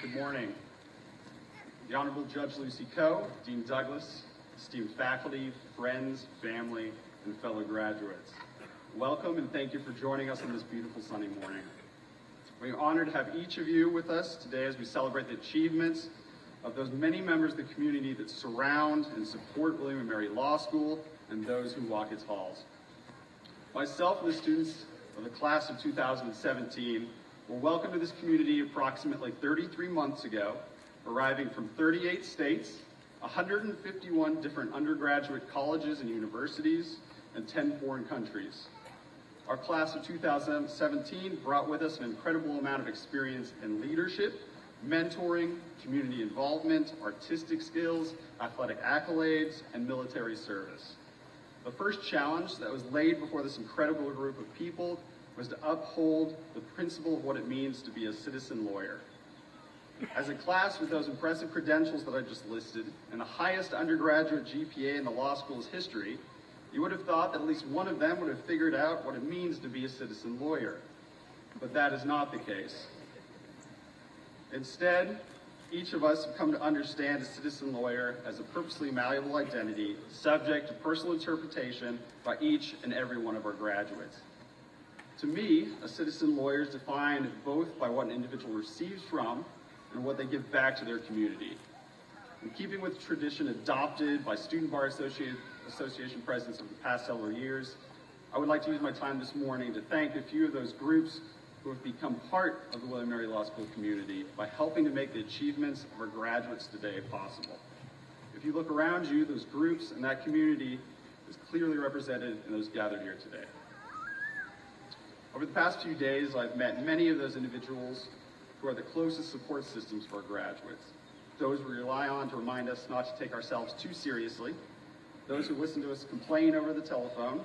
Good morning. The Honorable Judge Lucy Coe, Dean Douglas, esteemed faculty, friends, family, and fellow graduates. Welcome and thank you for joining us on this beautiful sunny morning. We're honored to have each of you with us today as we celebrate the achievements of those many members of the community that surround and support William & Mary Law School and those who walk its halls. Myself and the students of the class of 2017 were welcomed to this community approximately 33 months ago, arriving from 38 states, 151 different undergraduate colleges and universities, and 10 foreign countries. Our class of 2017 brought with us an incredible amount of experience in leadership, mentoring, community involvement, artistic skills, athletic accolades, and military service. The first challenge that was laid before this incredible group of people was to uphold the principle of what it means to be a citizen lawyer. As a class with those impressive credentials that I just listed, and the highest undergraduate GPA in the law school's history, you would have thought that at least one of them would have figured out what it means to be a citizen lawyer. But that is not the case. Instead, each of us have come to understand a citizen lawyer as a purposely malleable identity, subject to personal interpretation by each and every one of our graduates. To me, a citizen lawyer is defined both by what an individual receives from and what they give back to their community. In keeping with the tradition adopted by Student Bar Association presidents over the past several years, I would like to use my time this morning to thank a few of those groups who have become part of the William & Mary Law School community by helping to make the achievements of our graduates today possible. If you look around you, those groups and that community is clearly represented in those gathered here today. Over the past few days, I've met many of those individuals who are the closest support systems for our graduates. Those we rely on to remind us not to take ourselves too seriously, those who listen to us complain over the telephone,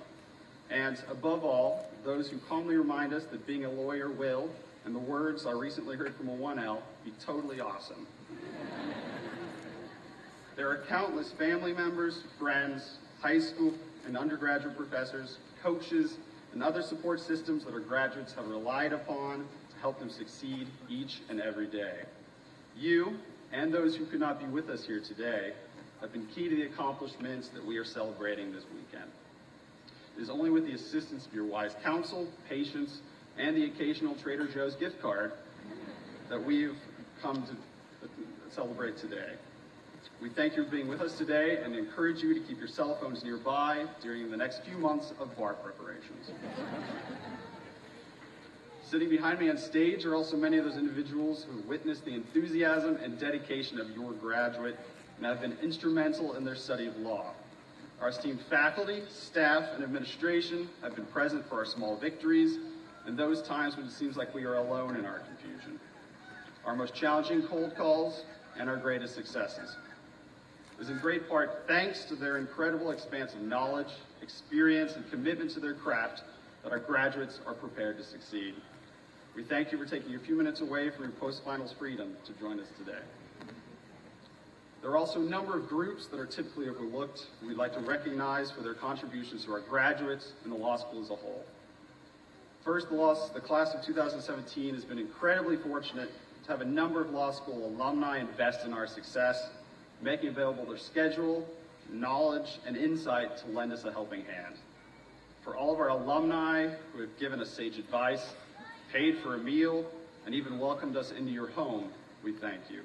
and above all, those who calmly remind us that being a lawyer will, in the words I recently heard from a 1L, be totally awesome. There are countless family members, friends, high school and undergraduate professors, coaches, and other support systems that our graduates have relied upon to help them succeed each and every day. You, and those who could not be with us here today, have been key to the accomplishments that we are celebrating this weekend. It is only with the assistance of your wise counsel, patience, and the occasional Trader Joe's gift card that we've come to celebrate today. We thank you for being with us today and encourage you to keep your cell phones nearby during the next few months of bar preparations. Sitting behind me on stage are also many of those individuals who witnessed the enthusiasm and dedication of your graduate and have been instrumental in their study of law. Our esteemed faculty, staff, and administration have been present for our small victories and those times when it seems like we are alone in our confusion, our most challenging cold calls, and our greatest successes. It is in great part thanks to their incredible expanse of knowledge, experience, and commitment to their craft that our graduates are prepared to succeed. We thank you for taking a few minutes away from your post-finals freedom to join us today. There are also a number of groups that are typically overlooked and we'd like to recognize for their contributions to our graduates and the law school as a whole. First, the class of 2017 has been incredibly fortunate to have a number of law school alumni invest in our success, making available their schedule, knowledge, and insight to lend us a helping hand. For all of our alumni who have given us sage advice, paid for a meal, and even welcomed us into your home, we thank you.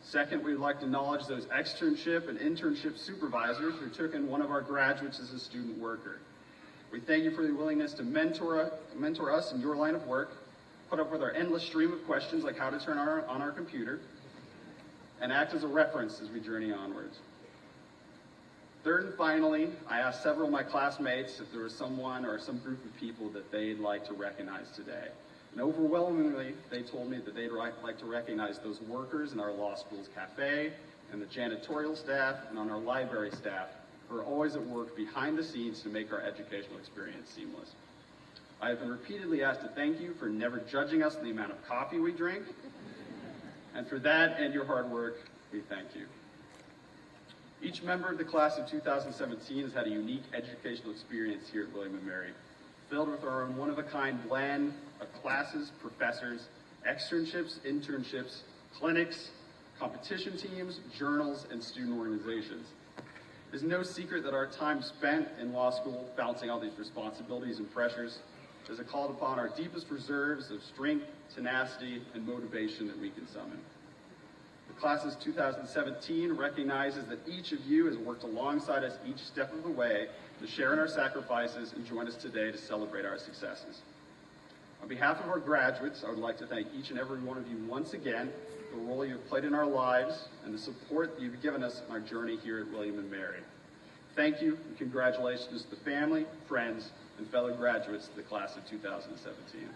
Second, we'd like to acknowledge those externship and internship supervisors who took in one of our graduates as a student worker. We thank you for the willingness to mentor us in your line of work, put up with our endless stream of questions like how to turn on our computer, and act as a reference as we journey onwards. Third and finally, I asked several of my classmates if there was someone or some group of people that they'd like to recognize today. And overwhelmingly, they told me that they'd like to recognize those workers in our law school's cafe, and the janitorial staff, and on our library staff, who are always at work behind the scenes to make our educational experience seamless. I have been repeatedly asked to thank you for never judging us on the amount of coffee we drink, and for that and your hard work, we thank you. Each member of the class of 2017 has had a unique educational experience here at William & Mary, filled with our own one-of-a-kind blend of classes, professors, externships, internships, clinics, competition teams, journals, and student organizations. It is no secret that our time spent in law school balancing all these responsibilities and pressures is a call upon our deepest reserves of strength, tenacity, and motivation that we can summon. The class of 2017 recognizes that each of you has worked alongside us each step of the way to share in our sacrifices and join us today to celebrate our successes. On behalf of our graduates, I would like to thank each and every one of you once again for the role you have played in our lives and the support that you've given us in our journey here at William & Mary. Thank you and congratulations to the family, friends, and fellow graduates of the class of 2017.